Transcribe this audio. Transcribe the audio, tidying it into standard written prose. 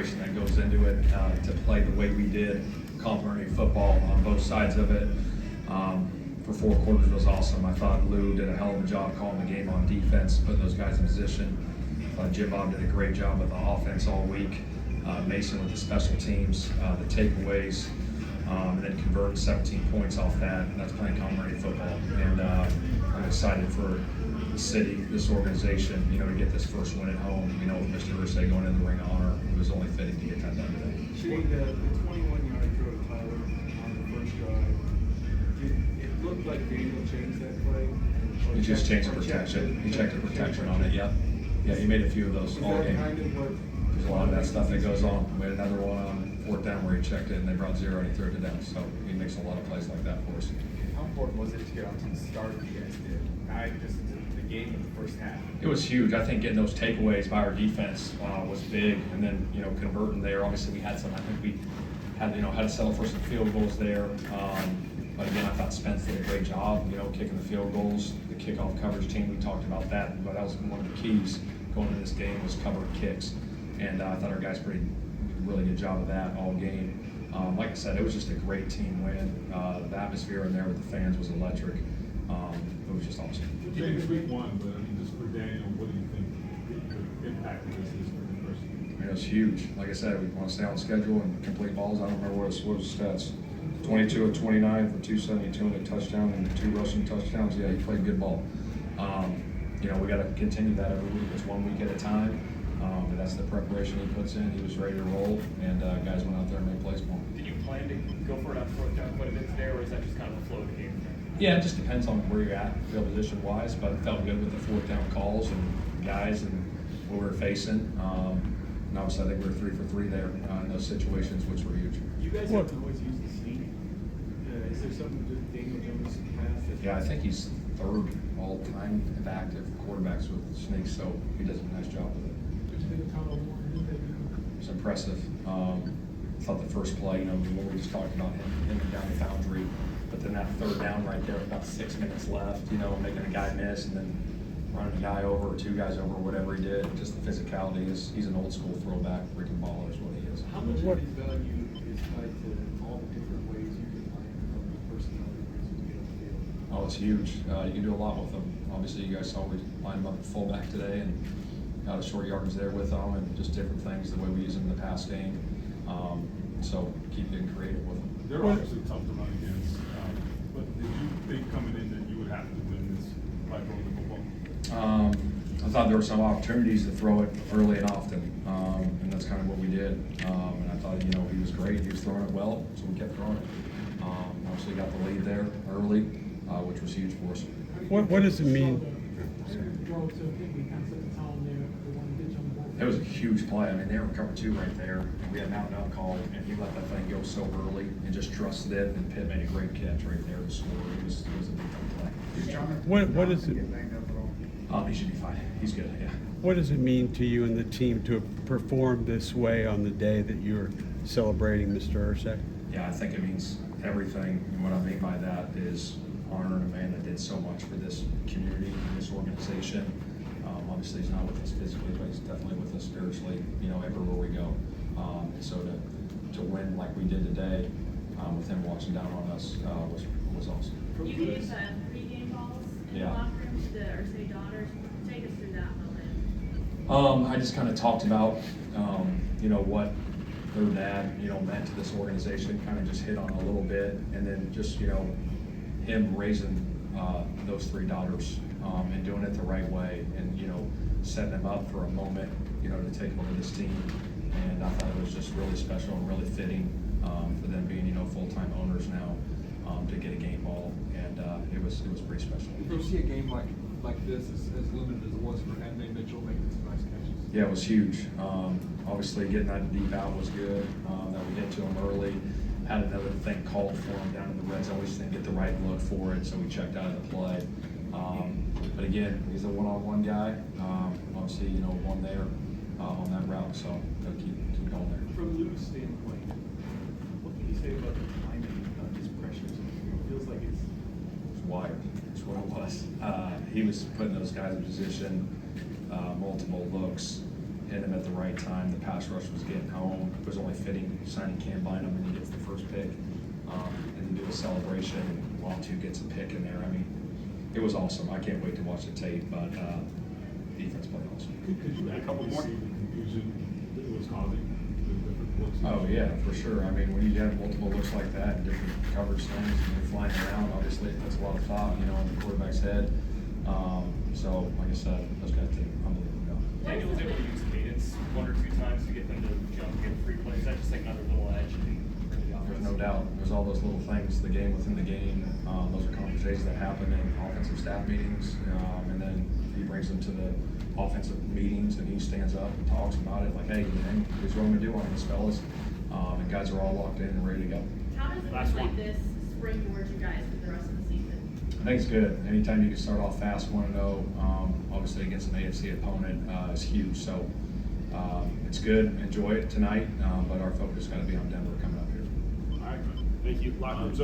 preparation that goes into it to play the way we did, complementary football on both sides of it. For 4 quarters was awesome. I thought Lou did a hell of a job calling the game on defense, putting those guys in position. I thought Jim Bob did a great job with the offense all week. Mason with the special teams, the takeaways, and then converting 17 points off that. And that's playing complementary football. And I'm excited for the city, this organization, to get this first win at home. With Mr. Ursay going in the Ring of Honor, it was only fitting to get that done today. Shane, the 21-yard throw to Tyler on the first drive, it looked like Daniel changed that play. He just changed the protection. He checked the protection on it, yeah. Yeah, he made a few of those all game. There's a lot of that stuff that goes on. We had another one on 4th down where he checked it and they brought 0 and he threw it down. So he makes a lot of plays like that for us. How important was it to get out to the start that you guys did? Just the game in the first half. It was huge. I think getting those takeaways by our defense was big, and then converting there. Obviously, we had some. I think we had had to settle for some field goals there. But again, I thought Spence did a great job. Kicking the field goals, the kickoff coverage team. We talked about that, but that was one of the keys going into this game was covering kicks, and I thought our guys did a really good job of that all game. Like I said, it was just a great team win. The atmosphere in there with the fans was electric. It was just awesome. James, week 1, but just for Daniel, what do you think the impact of this is for the person? It was huge. Like I said, we want to stay on schedule and complete balls. I don't remember what was the stats. 22 of 29 for 272 and a touchdown and 2 rushing touchdowns. Yeah, he played good ball. We got to continue that every week. It's 1 week at a time. But that's the preparation he puts in. He was ready to roll, and guys went out there and made plays for him. Did you plan to go for it on 4th down quite a bit today, or is that just kind of the flow of the game? Yeah, it just depends on where you're at, field position wise, but it felt good with the 4th down calls and guys and what we were facing. And obviously, I think we were 3 for 3 there in those situations, which were huge. You guys have to always use the sneak. Is there something that Daniel Jones has? Yeah, I think he's 3rd all-time of active quarterbacks with sneaks, so he does a nice job with it. It's impressive. I thought the first play, we were just talking about him down the boundary. But then that 3rd down right there, about 6 minutes left, making a guy miss and then running a guy over or 2 guys over, whatever he did. Just the physicality he's an old school throwback, freaking baller is what he is. How much of his value is tied to all the different ways you can play him, from the personality ways you can get on the field? Oh, it's huge. You can do a lot with him. Obviously, you guys saw we lined him up at fullback today and got a short yardage there with him and just different things, the way we use him in the pass game. So keep getting creative with him. They're obviously tough to run against. But did you think coming in that you would have to win this by throwing the football? I thought there were some opportunities to throw it early and often, and that's kind of what we did. And I thought, he was great. He was throwing it well, so we kept throwing it. Obviously, got the lead there early, which was huge for us. What does it mean? It was a huge play. I mean, they were cover 2 right there, and we had an out call, and he let that thing go so early and just trusted it, and Pitt made a great catch right there to score. It was a big play. What is it? He should be fine. He's good, yeah. What does it mean to you and the team to perform this way on the day that you're celebrating Mr. Ursay? Yeah, I think it means everything, and what I mean by that is honoring a man that did so much for this community and this organization. Obviously, he's not with us physically, but he's definitely with us spiritually, everywhere we go. So to win like we did today, with him watching down on us, was awesome. You can use pregame balls in the locker room to the Ursay daughters. Take us through that moment. I just kind of talked about, what their dad, meant to this organization, kind of just hit on a little bit, and then just, him raising those 3 daughters and doing it the right way, and setting them up for a moment, to take over this team. And I thought it was just really special and really fitting for them being, full-time owners now to get a game ball, and it was pretty special. Did you see a game like this as limited as it was for Henry Mitchell making some nice catches? Yeah, it was huge. Obviously, getting that deep out was good. That we hit to him early. Had another thing called for him down in the red zone. We just didn't get the right look for it, so we checked out of the play. But again, he's a one-on-one guy. Obviously, one there on that route, so gotta keep going there. From Lou's standpoint, what can you say about the timing of his pressures? It feels like it's Wired. That's what it was. He was putting those guys in position, multiple looks, hit him at the right time. The pass rush was getting home. It was only fitting signing Cam Bynum, and he gets the first pick. And you do a celebration, and Latu gets a pick in there. I mean, it was awesome. I can't wait to watch the tape, but defense played awesome. Could you actually see the confusion that it was causing the different looks? Oh, yeah, for sure. I mean, when you have multiple looks like that and different coverage things and you're flying around, obviously it puts a lot of thought, you know, in the quarterback's head. So, like I said, those guys did an unbelievable job. Daniel was able to use cadence 1 or 2 times to get them to jump, get free plays. Is that just like another little edge to the offense? There's no doubt. There's all those little things, the game within the game. Those are conversations that happen in offensive staff meetings. And then he brings them to the offensive meetings and he stands up and talks about it like, hey, man, here's what I'm going to do on this, fellas. And guys are all locked in and ready to go. How does Last it like one. this springboard you guys for the rest of the season? I think it's good. Anytime you can start off fast, 1-0, obviously against an AFC opponent is huge. So it's good. Enjoy it tonight, but our focus is going to be on Denver coming up here. All right, thank you. Locker room's open.